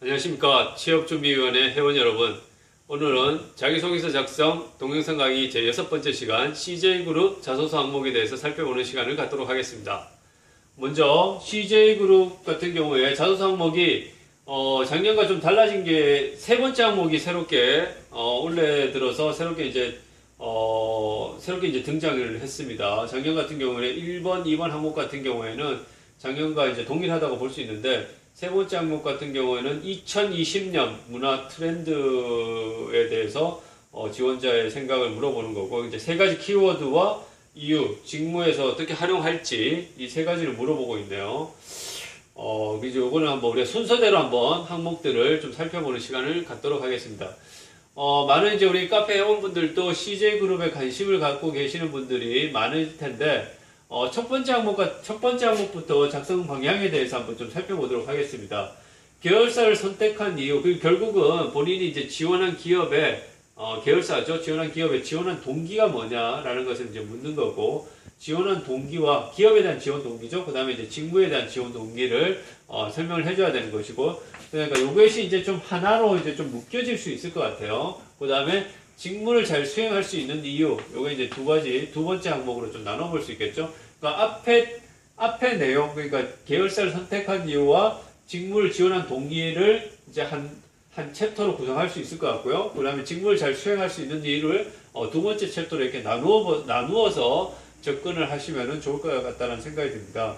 안녕하십니까. 취업준비위원회 회원 여러분. 오늘은 자기소개서 작성 동영상 강의 제6번째 시간 CJ그룹 자소서 항목에 대해서 살펴보는 시간을 갖도록 하겠습니다. 먼저 CJ그룹 같은 경우에 자소서 항목이 작년과 좀 달라진 게 세 번째 항목이 새롭게 올해 들어서 새롭게 이제 등장을 했습니다. 작년 같은 경우에는 1번, 2번 항목 같은 경우에는 작년과 이제 동일하다고 볼 수 있는데 세 번째 항목 같은 경우에는 2020년 문화 트렌드에 대해서 지원자의 생각을 물어보는 거고, 이제 세 가지 키워드와 이유, 직무에서 어떻게 활용할지 이 세 가지를 물어보고 있네요. 이제 요거는 한번 우리가 순서대로 한번 항목들을 좀 살펴보는 시간을 갖도록 하겠습니다. 많은 이제 우리 카페 회원분들도 CJ그룹에 관심을 갖고 계시는 분들이 많을 텐데, 첫 번째 항목부터 작성 방향에 대해서 한번 좀 살펴보도록 하겠습니다. 계열사를 선택한 이유, 결국은 본인이 이제 지원한 기업의, 계열사죠. 지원한 기업에 지원한 동기가 뭐냐라는 것을 이제 묻는 거고, 지원한 동기와 기업에 대한 지원 동기죠. 그 다음에 이제 직무에 대한 지원 동기를, 설명을 해줘야 되는 것이고, 그러니까 요것이 이제 좀 하나로 이제 좀 묶여질 수 있을 것 같아요. 그 다음에 직무를 잘 수행할 수 있는 이유, 요거 이제 두 번째 항목으로 좀 나눠볼 수 있겠죠. 그러니까 앞에 내용, 그러니까 계열사를 선택한 이유와 직무를 지원한 동기를 이제 한 챕터로 구성할 수 있을 것 같고요. 그 다음에 직무를 잘 수행할 수 있는 이유를 두 번째 챕터로 이렇게 나누어서 접근을 하시면 좋을 것 같다는 생각이 듭니다.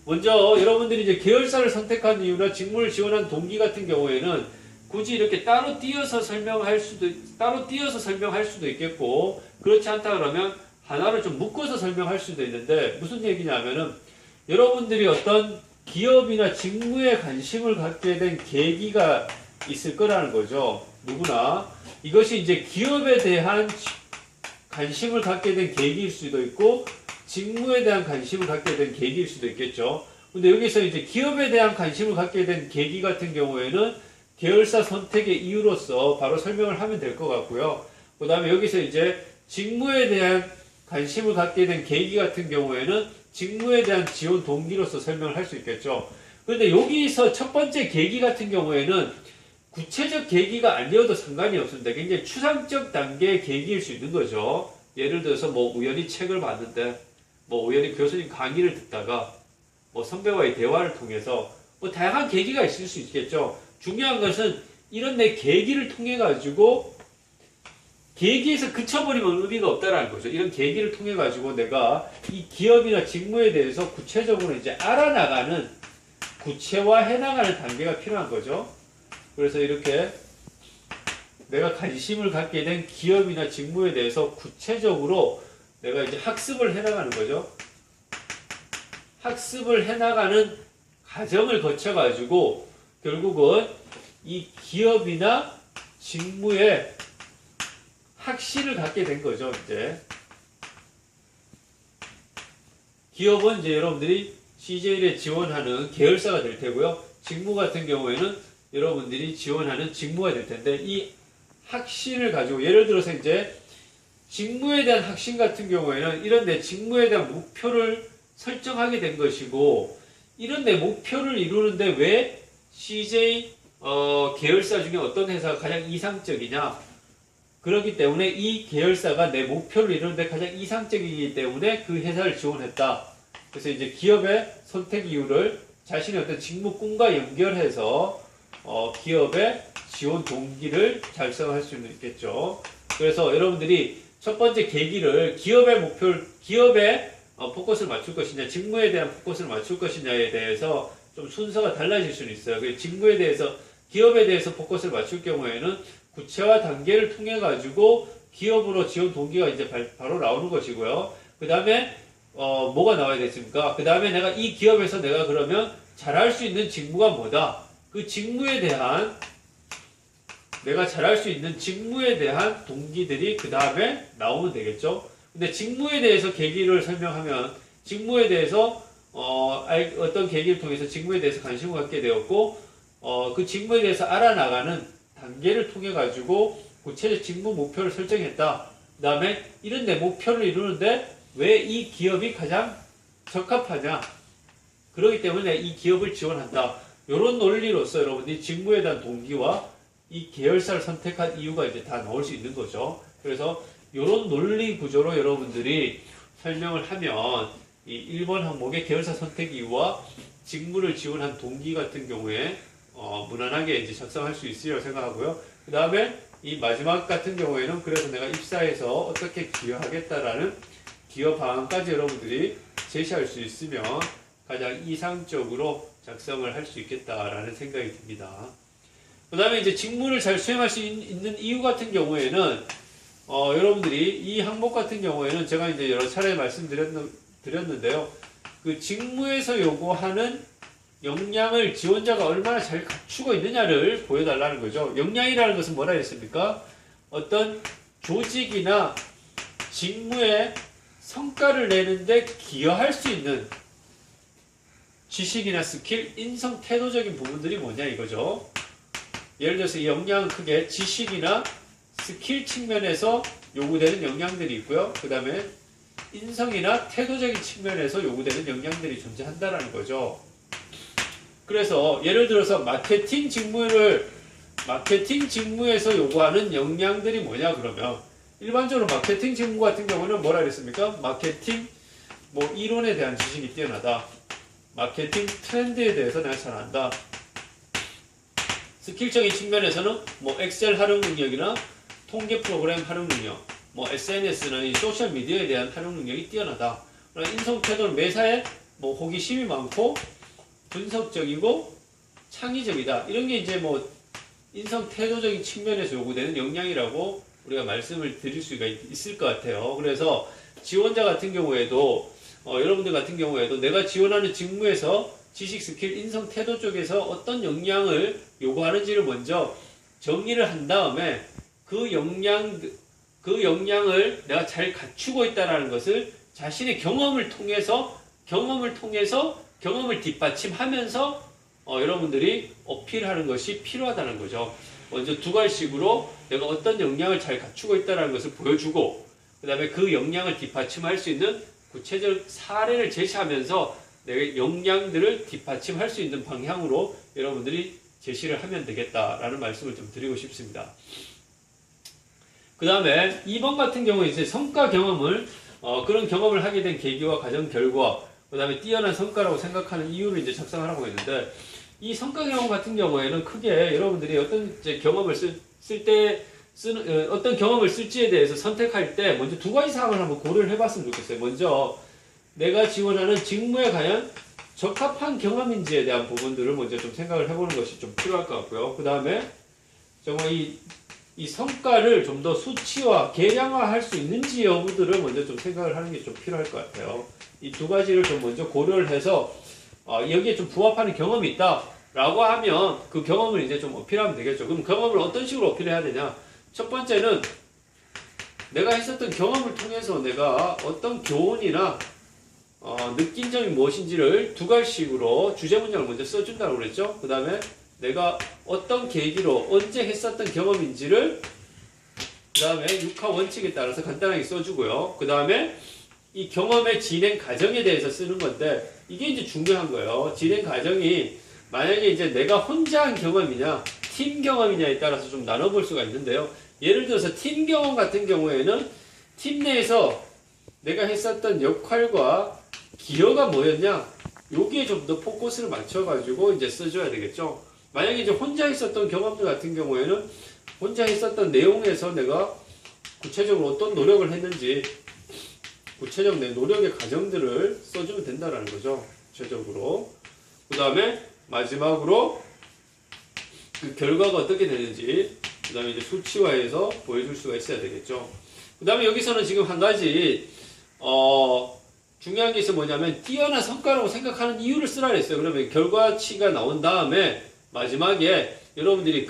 먼저 여러분들이 이제 계열사를 선택한 이유나 직무를 지원한 동기 같은 경우에는 굳이 이렇게 따로 띄어서 설명할 수도 있겠고, 그렇지 않다 그러면 하나를 좀 묶어서 설명할 수도 있는데, 무슨 얘기냐면은 여러분들이 어떤 기업이나 직무에 관심을 갖게 된 계기가 있을 거라는 거죠. 누구나. 이것이 이제 기업에 대한 관심을 갖게 된 계기일 수도 있고, 직무에 대한 관심을 갖게 된 계기일 수도 있겠죠. 근데 여기서 이제 기업에 대한 관심을 갖게 된 계기 같은 경우에는 계열사 선택의 이유로서 바로 설명을 하면 될 것 같고요. 그 다음에 여기서 이제 직무에 대한 관심을 갖게 된 계기 같은 경우에는 직무에 대한 지원 동기로서 설명을 할 수 있겠죠. 그런데 여기서 첫 번째 계기 같은 경우에는 구체적 계기가 아니어도 상관이 없습니다. 굉장히 추상적 단계의 계기일 수 있는 거죠. 예를 들어서 뭐 우연히 책을 봤는데, 뭐 우연히 교수님 강의를 듣다가, 뭐 선배와의 대화를 통해서 뭐 다양한 계기가 있을 수 있겠죠. 중요한 것은 이런 내 계기를 통해 가지고, 계기에서 그쳐버리면 의미가 없다라는 거죠. 이런 계기를 통해 가지고 내가 이 기업이나 직무에 대해서 구체적으로 이제 알아나가는, 구체화해 나가는 단계가 필요한 거죠. 그래서 이렇게 내가 관심을 갖게 된 기업이나 직무에 대해서 구체적으로 내가 이제 학습을 해 나가는 거죠. 학습을 해 나가는 과정을 거쳐 가지고 결국은 이 기업이나 직무에 확신을 갖게 된 거죠. 이제 기업은 이제 여러분들이 CJ에 지원하는 계열사가 될 테고요. 직무 같은 경우에는 여러분들이 지원하는 직무가 될 텐데, 이 확신을 가지고, 예를 들어서 이제 직무에 대한 확신 같은 경우에는 이런 내 직무에 대한 목표를 설정하게 된 것이고, 이런 내 목표를 이루는데 왜 CJ 계열사 중에 어떤 회사가 가장 이상적이냐? 그렇기 때문에 이 계열사가 내 목표를 이루는데 가장 이상적이기 때문에 그 회사를 지원했다. 그래서 이제 기업의 선택 이유를 자신의 어떤 직무 꿈과 연결해서 기업의 지원 동기를 달성할 수 있겠죠. 그래서 여러분들이 첫 번째 계기를 기업에 포커스를 맞출 것이냐, 직무에 대한 포커스를 맞출 것이냐에 대해서 좀 순서가 달라질 수는 있어요. 기업에 대해서 포커스를 맞출 경우에는 구체화 단계를 통해 가지고 기업으로 지원 동기가 이제 바로 나오는 것이고요. 그 다음에 뭐가 나와야 되겠습니까? 그 다음에 내가 이 기업에서 내가 그러면 잘할 수 있는 직무가 뭐다? 그 직무에 대한, 내가 잘할 수 있는 직무에 대한 동기들이 그 다음에 나오면 되겠죠. 근데 직무에 대해서 계기를 설명하면, 직무에 대해서 어떤 계기를 통해서 직무에 대해서 관심을 갖게 되었고, 그 직무에 대해서 알아나가는 단계를 통해 가지고 구체적 직무 목표를 설정했다. 그 다음에 이런 내 목표를 이루는데 왜 이 기업이 가장 적합하냐? 그렇기 때문에 이 기업을 지원한다. 이런 논리로서 여러분들이 직무에 대한 동기와 이 계열사를 선택한 이유가 이제 다 나올 수 있는 거죠. 그래서 이런 논리 구조로 여러분들이 설명을 하면 이 1번 항목의 계열사 선택 이유와 직무를 지원한 동기 같은 경우에 무난하게 이제 작성할 수 있으리라고 생각하고요. 그 다음에 이 마지막 같은 경우에는 그래서 내가 입사해서 어떻게 기여하겠다라는 기여 방안까지 여러분들이 제시할 수 있으면 가장 이상적으로 작성을 할 수 있겠다라는 생각이 듭니다. 그 다음에 이제 직무를 잘 수행할 수 있는 이유 같은 경우에는 여러분들이 이 항목 같은 경우에는 제가 이제 여러 차례 말씀드렸는데요. 그 직무에서 요구하는 역량을 지원자가 얼마나 잘 갖추고 있느냐를 보여달라는 거죠. 역량이라는 것은 뭐라 했습니까? 어떤 조직이나 직무에 성과를 내는데 기여할 수 있는 지식이나 스킬, 인성, 태도적인 부분들이 뭐냐 이거죠. 예를 들어서 이 역량은 크게 지식이나 스킬 측면에서 요구되는 역량들이 있고요. 그 다음에 인성이나 태도적인 측면에서 요구되는 역량들이 존재한다라는 거죠. 그래서 예를 들어서 마케팅 직무에서 요구하는 역량들이 뭐냐 그러면 일반적으로 마케팅 직무 같은 경우는 뭐라 그랬습니까? 마케팅 이론에 대한 지식이 뛰어나다. 마케팅 트렌드에 대해서 내가 잘 안다. 스킬적인 측면에서는 엑셀 활용 능력이나 통계 프로그램 활용 능력, SNS나 이 소셜 미디어에 대한 활용 능력이 뛰어나다. 인성 태도는 매사에 호기심이 많고 분석적이고 창의적이다. 이런 게 이제 인성 태도적인 측면에서 요구되는 역량이라고 우리가 말씀을 드릴 수가 있을 것 같아요. 그래서 지원자 같은 경우에도 여러분들 같은 경우에도 내가 지원하는 직무에서 지식, 스킬, 인성, 태도 쪽에서 어떤 역량을 요구하는지를 먼저 정의를 한 다음에 그 역량을 내가 잘 갖추고 있다는 것을 자신의 경험을 통해서 경험을 뒷받침하면서 여러분들이 어필하는 것이 필요하다는 거죠. 먼저 두 가지식으로 내가 어떤 역량을 잘 갖추고 있다는 것을 보여주고 그 다음에 그 역량을 뒷받침할 수 있는 구체적 사례를 제시하면서 내 역량들을 뒷받침할 수 있는 방향으로 여러분들이 제시를 하면 되겠다라는 말씀을 좀 드리고 싶습니다. 그 다음에 2번 같은 경우에 이제 성과 경험을 그런 경험을 하게 된 계기와 과정 결과 그 다음에 뛰어난 성과라고 생각하는 이유를 이제 작성하라고 했는데 이 성과 경험 같은 경우에는 크게 여러분들이 어떤 이제 경험을 어떤 경험을 쓸지에 대해서 선택할 때 먼저 두 가지 사항을 한번 고려를 해봤으면 좋겠어요. 먼저 내가 지원하는 직무에 과연 적합한 경험인지에 대한 부분들을 먼저 좀 생각을 해보는 것이 좀 필요할 것 같고요. 그 다음에 정말 이 성과를 좀 더 수치화, 계량화할 수 있는지 여부들을 먼저 좀 생각을 하는 게 좀 필요할 것 같아요. 이 두 가지를 좀 먼저 고려를 해서 여기에 좀 부합하는 경험이 있다라고 하면 그 경험을 이제 좀 어필하면 되겠죠. 그럼 경험을 어떤 식으로 어필해야 되냐? 첫 번째는 내가 했었던 경험을 통해서 내가 어떤 교훈이나 느낀 점이 무엇인지를 두 가지식으로 주제 문장을 먼저 써준다고 그랬죠. 그 다음에 내가 어떤 계기로 언제 했었던 경험인지를 그 다음에 6화 원칙에 따라서 간단하게 써주고요. 그 다음에 이 경험의 진행 과정에 대해서 쓰는 건데 이게 이제 중요한 거예요. 진행 과정이 만약에 이제 내가 혼자 한 경험이냐 팀 경험이냐에 따라서 좀 나눠볼 수가 있는데요. 예를 들어서 팀 경험 같은 경우에는 팀 내에서 내가 했었던 역할과 기여가 뭐였냐 여기에 좀 더 포커스를 맞춰가지고 이제 써줘야 되겠죠. 만약에 이제 혼자 했었던 경험들 같은 경우에는 혼자 했었던 내용에서 내가 구체적으로 어떤 노력을 했는지 구체적 내 노력의 과정들을 써주면 된다는 거죠. 구체적으로. 그 다음에 마지막으로 그 결과가 어떻게 되는지 그 다음에 이제 수치화해서 보여줄 수가 있어야 되겠죠. 그 다음에 여기서는 지금 한 가지 중요한 게 있어 뭐냐면 뛰어난 성과라고 생각하는 이유를 쓰라 그랬어요. 그러면 결과치가 나온 다음에 마지막에 여러분들이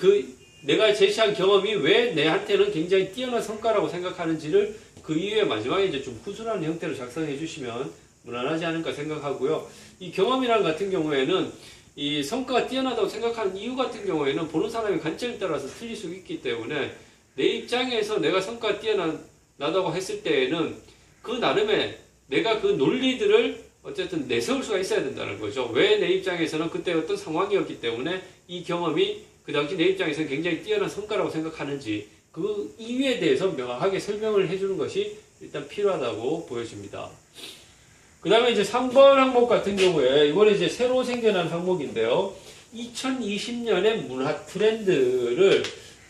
내가 제시한 경험이 왜 내한테는 굉장히 뛰어난 성과라고 생각하는지를 그 이후에 마지막에 이제 좀 후순하는 형태로 작성해 주시면 무난하지 않을까 생각하고요. 이 경험이라는 같은 경우에는 이 성과가 뛰어나다고 생각하는 이유 같은 경우에는 보는 사람의 관점에 따라서 틀릴 수 있기 때문에 내 입장에서 내가 성과가 뛰어나다고 했을 때에는 그 나름의 내가 그 논리들을 어쨌든 내세울 수가 있어야 된다는 거죠. 왜 내 입장에서는 그때 어떤 상황이었기 때문에 이 경험이 그 당시 내 입장에서는 굉장히 뛰어난 성과라고 생각하는지 그 이유에 대해서 명확하게 설명을 해주는 것이 일단 필요하다고 보여집니다. 그 다음에 이제 3번 항목 같은 경우에 이번에 이제 새로 생겨난 항목인데요. 2020년의 문화 트렌드를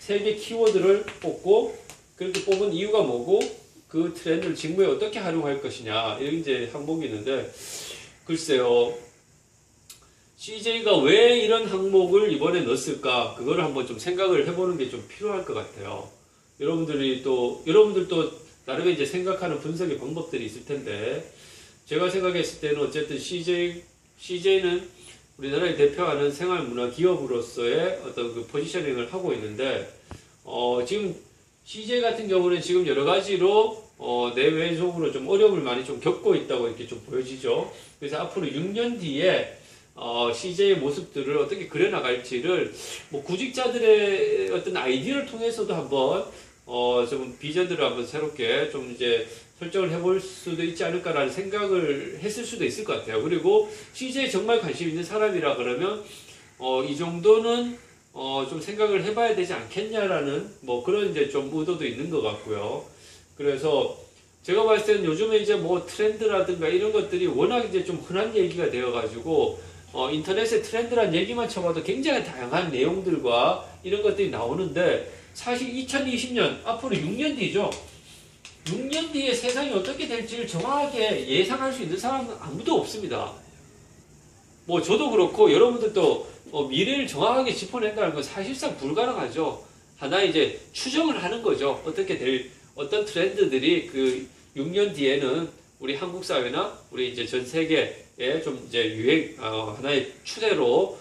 3개 키워드를 뽑고 그렇게 뽑은 이유가 뭐고 그 트렌드를 직무에 어떻게 활용할 것이냐 이런 이제 항목이 있는데 글쎄요. CJ가 왜 이런 항목을 이번에 넣었을까 그거를 한번 좀 생각을 해보는 게 좀 필요할 것 같아요. 여러분들도 나름의 이제 생각하는 분석의 방법들이 있을 텐데 제가 생각했을 때는 어쨌든 CJ는 우리나라를 대표하는 생활문화 기업으로서의 어떤 그 포지셔닝을 하고 있는데 지금 CJ 같은 경우는 지금 여러 가지로 내외적으로 좀 어려움을 많이 좀 겪고 있다고 이렇게 좀 보여지죠. 그래서 앞으로 6년 뒤에 CJ의 모습들을 어떻게 그려나갈지를 뭐 구직자들의 어떤 아이디어를 통해서도 한번 좀 비전들을 한번 새롭게 좀 이제 설정을 해볼 수도 있지 않을까라는 생각을 했을 수도 있을 것 같아요. 그리고 CJ에 정말 관심 있는 사람이라 그러면 이 정도는 좀 생각을 해봐야 되지 않겠냐라는 뭐 그런 이제 좀 의도도 있는 것 같고요. 그래서 제가 봤을 때는 요즘에 이제 뭐 트렌드라든가 이런 것들이 워낙 이제 좀 흔한 얘기가 되어가지고 인터넷에 트렌드란 얘기만 쳐봐도 굉장히 다양한 내용들과 이런 것들이 나오는데 사실 2020년 앞으로 6년 뒤죠. 6년 뒤에 세상이 어떻게 될지를 정확하게 예상할 수 있는 사람은 아무도 없습니다. 뭐 저도 그렇고 여러분들도 미래를 정확하게 짚어낸다는 건 사실상 불가능하죠. 하나의 이제 추정을 하는 거죠. 어떤 트렌드들이 그 6년 뒤에는 우리 한국 사회나 우리 이제 전 세계에 좀 이제 하나의 추세로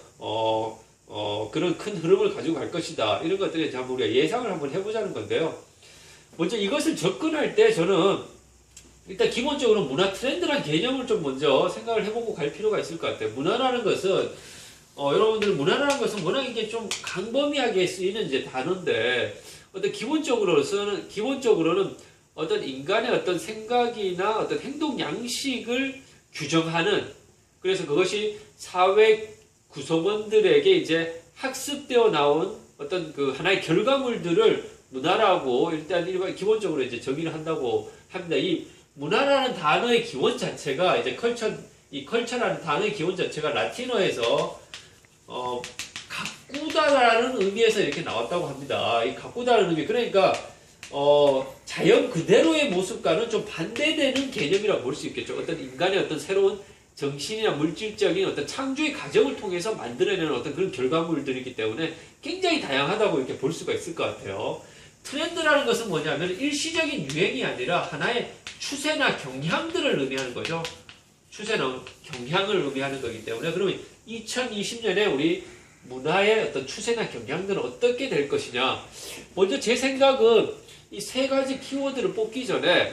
그런 큰 흐름을 가지고 갈 것이다. 이런 것들에 이제 한번 우리가 예상을 한번 해보자는 건데요. 먼저 이것을 접근할 때 저는 일단 기본적으로 문화 트렌드란 개념을 좀 먼저 생각을 해보고 갈 필요가 있을 것 같아요. 문화라는 것은 여러분들 문화라는 것은 워낙 이게 좀 광범위하게 쓰이는 이제 단어인데 어떤 기본적으로는 어떤 인간의 어떤 생각이나 어떤 행동 양식을 규정하는 그래서 그것이 사회 구성원들에게 이제 학습되어 나온 어떤 그 하나의 결과물들을 문화라고 일단 기본적으로 이제 정의를 한다고 합니다. 이 문화라는 단어의 기원 자체가 이제 컬처라는 단어의 기원 자체가 라틴어에서 가꾸다라는 의미에서 이렇게 나왔다고 합니다. 이 가꾸다라는 의미 그러니까 자연 그대로의 모습과는 좀 반대되는 개념이라고 볼 수 있겠죠. 어떤 인간의 어떤 새로운 정신이나 물질적인 어떤 창조의 과정을 통해서 만들어내는 어떤 그런 결과물들이기 때문에 굉장히 다양하다고 이렇게 볼 수가 있을 것 같아요. 트렌드라는 것은 뭐냐면 일시적인 유행이 아니라 하나의 추세나 경향들을 의미하는 거죠. 추세나 경향을 의미하는 거기 때문에 그러면 2020년에 우리 문화의 어떤 추세나 경향들은 어떻게 될 것이냐. 먼저 제 생각은 이 세 가지 키워드를 뽑기 전에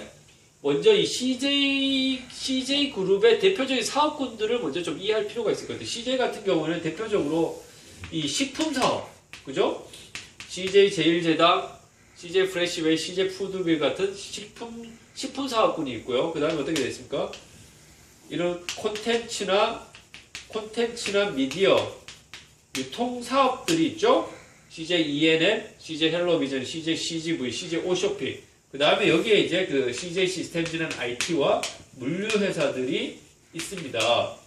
먼저 이 CJ 그룹의 대표적인 사업군들을 먼저 좀 이해할 필요가 있을 것 같아요. CJ 같은 경우는 대표적으로 이 식품 사업, 그죠? CJ 제일제당, CJ 프레시웨이, CJ 푸드빌 같은 식품 사업군이 있고요. 그 다음에 어떻게 되어 있습니까? 이런 콘텐츠나 미디어, 유통 사업들이 있죠? CJ ENM, CJ 헬로비전, CJ CGV, CJ 오쇼핑. 그 다음에 여기에 이제 그 CJ 시스템즈라는 IT와 물류 회사들이 있습니다.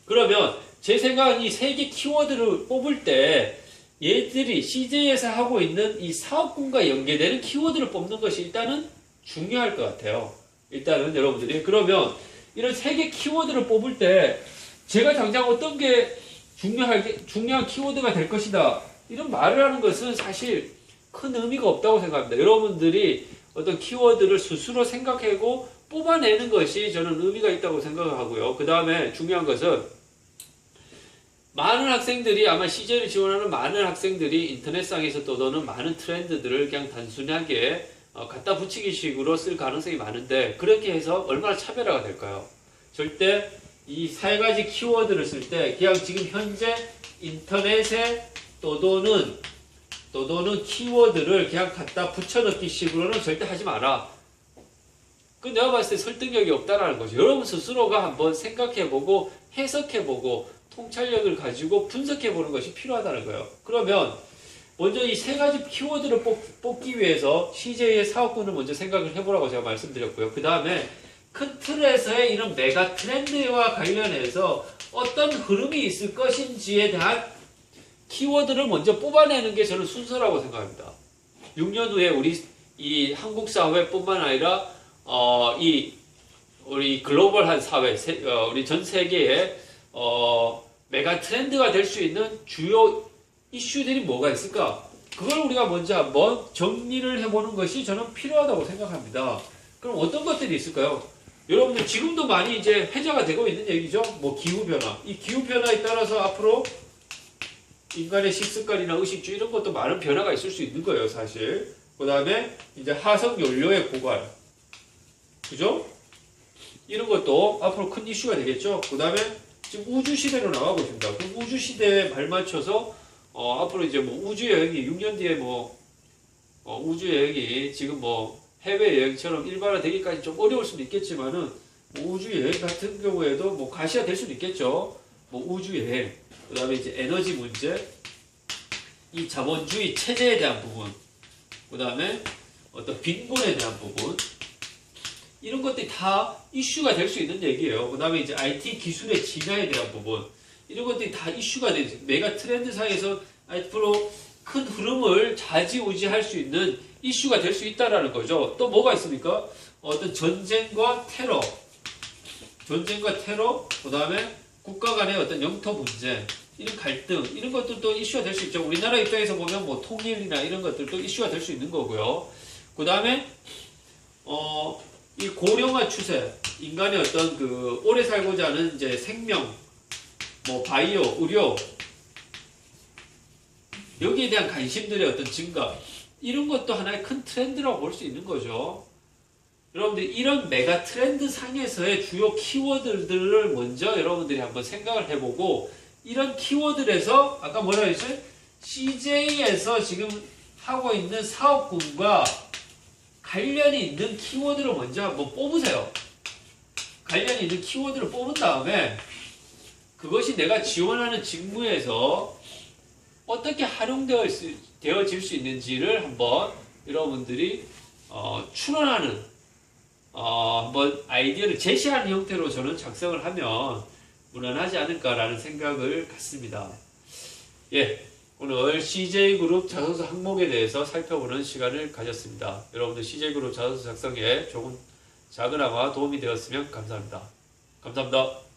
그러면 제 생각은 이 세 개 키워드를 뽑을 때 얘들이 CJ에서 하고 있는 이 사업군과 연계되는 키워드를 뽑는 것이 일단은 중요할 것 같아요. 일단은 여러분들이 그러면 이런 세 개 키워드를 뽑을 때 제가 당장 어떤 게 중요한 키워드가 될 것이다. 이런 말을 하는 것은 사실 큰 의미가 없다고 생각합니다. 여러분들이 어떤 키워드를 스스로 생각하고 뽑아내는 것이 저는 의미가 있다고 생각을 하고요. 그 다음에 중요한 것은 많은 학생들이 아마 CJ를 지원하는 많은 학생들이 인터넷상에서 떠도는 많은 트렌드들을 그냥 단순하게 갖다 붙이기 식으로 쓸 가능성이 많은데 그렇게 해서 얼마나 차별화가 될까요? 절대 이 세 가지 키워드를 쓸 때 그냥 지금 현재 인터넷에 떠도는 키워드를 그냥 갖다 붙여넣기 식으로는 절대 하지 마라. 그 내가 봤을 때 설득력이 없다라는 거죠. 여러분 스스로가 한번 생각해보고 해석해보고 통찰력을 가지고 분석해보는 것이 필요하다는 거예요. 그러면 먼저 이 세 가지 키워드를 뽑기 위해서 CJ의 사업군을 먼저 생각을 해보라고 제가 말씀드렸고요. 그 다음에 큰 틀에서의 이런 메가 트렌드와 관련해서 어떤 흐름이 있을 것인지에 대한 키워드를 먼저 뽑아내는 게 저는 순서라고 생각합니다. 6년 후에 우리 이 한국 사회뿐만 아니라 우리 글로벌한 사회, 우리 전 세계의 메가 트렌드가 될 수 있는 주요 이슈들이 뭐가 있을까? 그걸 우리가 먼저 한번 정리를 해보는 것이 저는 필요하다고 생각합니다. 그럼 어떤 것들이 있을까요? 여러분들 지금도 많이 이제 회자가 되고 있는 얘기죠. 뭐 기후변화. 이 기후변화에 따라서 앞으로 인간의 식습관이나 의식주 이런 것도 많은 변화가 있을 수 있는 거예요, 사실. 그 다음에 이제 화석 연료의 고갈. 그죠? 이런 것도 앞으로 큰 이슈가 되겠죠. 그 다음에 지금 우주 시대로 나가고 있습니다. 그 우주 시대에 발맞춰서 앞으로 이제 뭐 우주 여행이 6년 뒤에 우주 여행이 지금 뭐 해외 여행처럼 일반화되기까지 좀 어려울 수도 있겠지만은 뭐 우주 여행 같은 경우에도 뭐 가시화될 수도 있겠죠. 뭐 우주 여행, 그 다음에 이제 에너지 문제, 이 자본주의 체제에 대한 부분, 그 다음에 어떤 빈곤에 대한 부분, 이런 것들이 다 이슈가 될 수 있는 얘기예요. 그 다음에 이제 IT 기술의 진화에 대한 부분, 이런 것들이 다 이슈가 되죠. 메가 트렌드 사이에서 앞으로 큰 흐름을 좌지우지할 수 있는 이슈가 될 수 있다라는 거죠. 또 뭐가 있습니까? 어떤 전쟁과 테러, 그 다음에 국가 간의 어떤 영토 문제, 이런 갈등, 이런 것들도 이슈가 될 수 있죠. 우리나라 입장에서 보면 뭐 통일이나 이런 것들도 이슈가 될 수 있는 거고요. 그 다음에 이 고령화 추세, 인간의 어떤 그 오래 살고자 하는 이제 생명, 뭐 바이오, 의료, 여기에 대한 관심들의 어떤 증가, 이런 것도 하나의 큰 트렌드라고 볼 수 있는 거죠. 여러분들 이런 메가 트렌드 상에서의 주요 키워드들을 먼저 여러분들이 한번 생각을 해보고, 이런 키워드에서 아까 뭐라 했죠? CJ에서 지금 하고 있는 사업군과 관련이 있는 키워드를 먼저 한번 뽑으세요. 관련이 있는 키워드를 뽑은 다음에 그것이 내가 지원하는 직무에서 어떻게 활용되어질 수 있는지를 한번 여러분들이 추론하는 한번 아이디어를 제시하는 형태로 저는 작성을 하면 무난하지 않을까라는 생각을 갖습니다. 예, 오늘 CJ그룹 자소서 항목에 대해서 살펴보는 시간을 가졌습니다. 여러분들 CJ그룹 자소서 작성에 조금 작은아마 도움이 되었으면 감사합니다. 감사합니다.